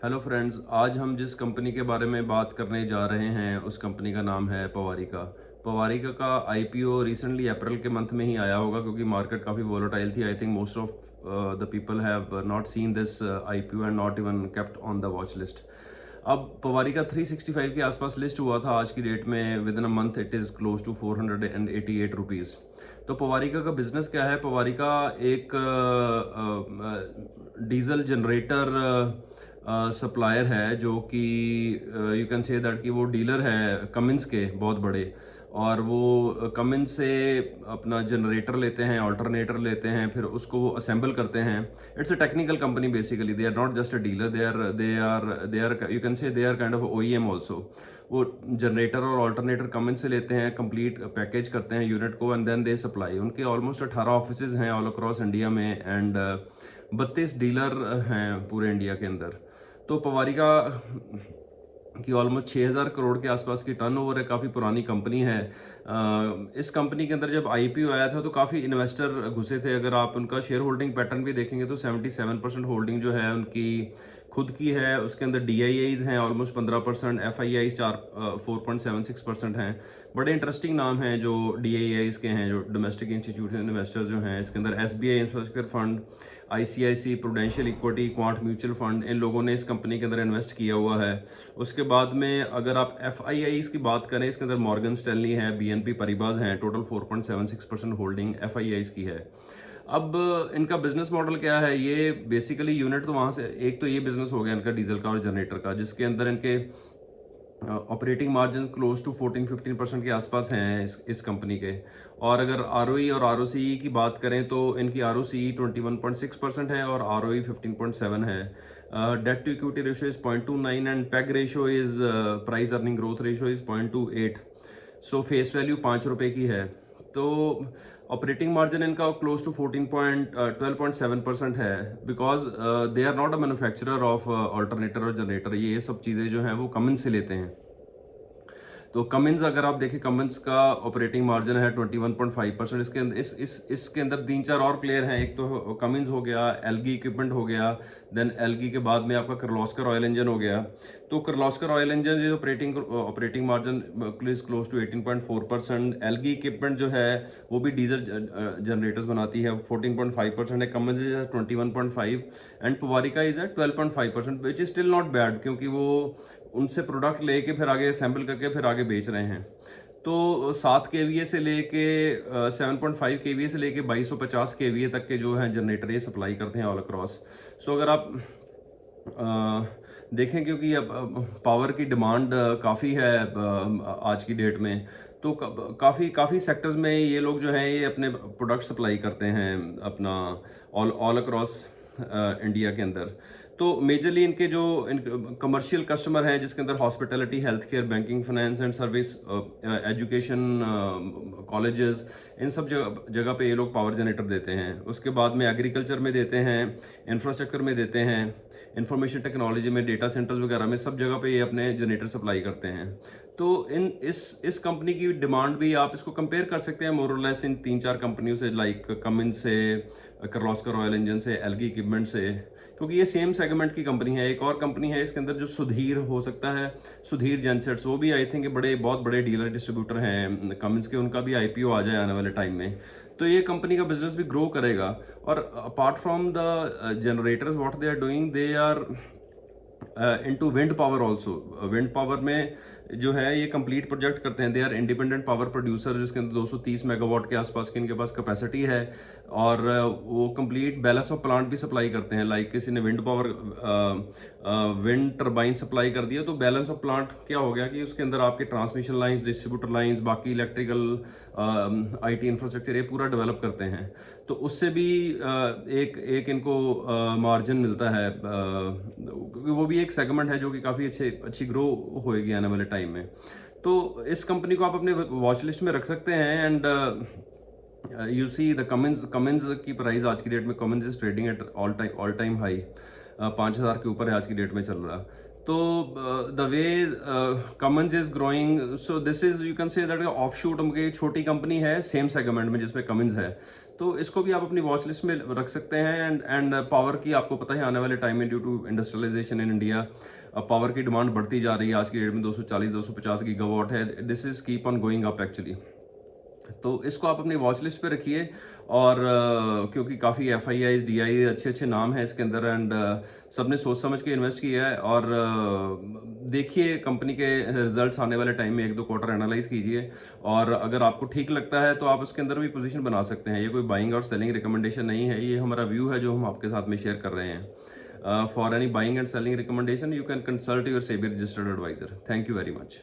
Hello friends, आज हम जिस कंपनी के बारे में बात करने जा रहे हैं उस कंपनी का नाम है पवारिका। पवारिका का आईपीओ रिसेंटली अप्रैल के मंथ में ही आया होगा क्योंकि मार्केट काफ़ी वोलेटाइल थी। I think most of the people have not seen this IPO and not even kept on the watch list. अब पवारिका 365 के आसपास लिस्ट हुआ था। आज की डेट में within a month it is close to 488 rupees. तो पवारिका का बिजनेस क्या है? पवारिका एक डीजल जनरेटर सप्लायर है जो कि यू कैन से दैट कि वो डीलर है कमिंस के बहुत बड़े। और वो कमिंस से अपना जनरेटर लेते हैं, ऑल्टरनेटर लेते हैं, फिर उसको वो असेंबल करते हैं। It's a technical company basically. They are not just a dealer, they are you can say they are kind of OEM also. वो जनरेटर और ऑल्टरनेटर कमिंस से लेते हैं, कंप्लीट पैकेज करते हैं यूनिट को एंड देन दे सप्लाई। उनके almost 18 offices हैं ऑल अक्रॉस इंडिया में एंड 32 डीलर हैं पूरे इंडिया के अंदर। तो पवारिका की ऑलमोस्ट 6,000 करोड़ के आसपास की टर्नओवर है। काफ़ी पुरानी कंपनी है। इस कंपनी के अंदर जब आईपीओ आया था तो काफ़ी इन्वेस्टर घुसे थे। अगर आप उनका शेयर होल्डिंग पैटर्न भी देखेंगे तो 77% होल्डिंग जो है उनकी खुद की है। उसके अंदर डीआईआईज हैं ऑलमोस्ट 15%, एफआईआईज 4.76% हैं। बड़े इंटरेस्टिंग नाम हैं जो डीआईआईज के हैं, जो डोमेस्टिक इंस्टीट्यूशन इन्वेस्टर्स जो हैं। इसके अंदर SBI infrastructure fund, ICICI Prudential equity, Quant mutual fund, इन लोगों ने इस कंपनी के अंदर इन्वेस्ट किया हुआ है। उसके बाद में अगर आप एफआईआईज की बात करें, इसके अंदर मॉर्गन स्टैनली है, बीएनपी परिबाज हैं। टोटल 4.76% होल्डिंग एफआईआईज की है। अब इनका बिजनेस मॉडल क्या है? ये बेसिकली यूनिट तो वहाँ से एक तो ये बिजनेस हो गया इनका डीजल का और जनरेटर का, जिसके अंदर इनके ऑपरेटिंग मार्जिन क्लोज टू 14-15% के आसपास हैं इस कंपनी के। और अगर आरओई और आरओसीई की बात करें तो इनकी आरओसीई 21.6% है और आरओई 15.7 है। Debt to equity ratio is 0.29 and PEG ratio is price earning growth ratio is 0.28। So face value 5 रुपए की है। तो ऑपरेटिंग मार्जिन इनका क्लोज टू 12.7% है because they are not a manufacturer of alternator और जनरेटर। ये सब चीज़ें जो हैं वो कमिंस से लेते हैं। तो कमिंस अगर आप देखें, कमिंस का ऑपरेटिंग मार्जिन है 21.5%। इसके अंदर इसके अंदर 3-4 और प्लेयर हैं। एक तो कमिंस हो गया, एलगी इक्विपमेंट हो गया, देन एलगी के बाद में आपका किर्लोस्कर ऑयल इंजन हो गया। तो किर्लोस्कर ऑयल इंजन जो operating margin is close to 18.4%। Elgi equipment जो है वो भी डीजल जनरेटर्स बनाती है, 14.5% है। कमिंस इज 21.5 एंड पवारिका is at 12.5%, which is still not bad क्योंकि वो उनसे प्रोडक्ट लेके फिर आगे असेंबल करके फिर आगे बेच रहे हैं। तो 7 केवीए से लेके 7.5 केवीए से लेके 2250 केवीए तक के जो हैं जनरेटर ये सप्लाई करते हैं ऑल अक्रॉस। सो अगर आप देखें, क्योंकि अब पावर की डिमांड काफ़ी है आज की डेट में, तो काफ़ी काफ़ी सेक्टर्स में ये लोग जो हैं ये अपने प्रोडक्ट सप्लाई करते हैं अपना ऑल अक्रॉस इंडिया के अंदर। तो मेजरली इनके जो कमर्शियल कस्टमर हैं जिसके अंदर hospitality, health care, banking, finance and service, education, colleges, इन सब जगह पे ये लोग पावर जनरेटर देते हैं। उसके बाद में एग्रीकल्चर में देते हैं, इंफ्रास्ट्रक्चर में देते हैं, इंफॉर्मेशन टेक्नोलॉजी में, डेटा सेंटर्स वगैरह में, सब जगह पे ये अपने जनरेटर सप्लाई करते हैं। तो इस कंपनी की डिमांड भी आप इसको कंपेयर कर सकते हैं मोर और लेस इन 3-4 कंपनियों से, लाइक कमिंस से, किर्लोस्कर ऑयल इंजन से, एलगी इक्विपमेंट से, क्योंकि ये सेम सेगमेंट की कंपनी है। एक और कंपनी है इसके अंदर जो सुधीर हो सकता है, सुधीर जेनसेट्स, वो भी आई थिंक बहुत बड़े डीलर डिस्ट्रीब्यूटर हैं कमिंस के। उनका भी आईपीओ आ जाए आने वाले टाइम में, तो ये कंपनी का बिजनेस भी ग्रो करेगा। और apart from the generators what they are doing, they are into wind power also. Wind power में जो है ये कंप्लीट प्रोजेक्ट करते हैं। They are independent power producer, जिसके अंदर 230 मेगावाट के आसपास की इनके पास कैपेसिटी है। और वो कंप्लीट बैलेंस ऑफ प्लांट भी सप्लाई करते हैं। लाइक किसी ने wind power wind turbine supply कर दिया तो बैलेंस ऑफ प्लांट क्या हो गया कि उसके अंदर आपके ट्रांसमिशन लाइंस, डिस्ट्रीब्यूटर लाइंस, बाकी इलेक्ट्रिकल आईटी इंफ्रास्ट्रक्चर ये पूरा डेवलप करते हैं। तो उससे भी एक इनको मार्जिन मिलता है, क्योंकि वो भी एक सेगमेंट है जो कि काफ़ी अच्छी ग्रो होएगी आने वाले टाइम में। तो इस कंपनी को आप अपने वॉच लिस्ट में रख सकते हैं। And you see the Cummins की प्राइस आज की डेट में, Cummins is trading at all time high, 5,000 के ऊपर है आज की डेट में चल रहा। तो the way Cummins is growing, so this is you can say that offshoot, उनकी छोटी कंपनी है सेम सेगमेंट में जिसमें कमिंस है, तो इसको भी आप अपनी वॉच लिस्ट में रख सकते हैं। एंड पावर की आपको पता है आने वाले टाइम में due to industrialisation in India power की डिमांड बढ़ती जा रही है। आज की डेट में 240-250 गीगावाट है। This is keep on going up actually. तो इसको आप अपनी वॉच लिस्ट पे रखिए। और क्योंकि काफ़ी FIIs DI अच्छे अच्छे नाम हैं इसके अंदर, एंड सबने सोच समझ के इन्वेस्ट किया है। और देखिए कंपनी के रिजल्ट्स आने वाले टाइम में 1-2 क्वार्टर एनालाइज कीजिए, और अगर आपको ठीक लगता है तो आप उसके अंदर भी पोजीशन बना सकते हैं। ये कोई बाइंग और सेलिंग रिकमेंडेशन नहीं है, ये हमारा व्यू है जो हम आपके साथ में शेयर कर रहे हैं। For any buying and selling recommendation you can consult your SEBI registered adviser. Thank you very much.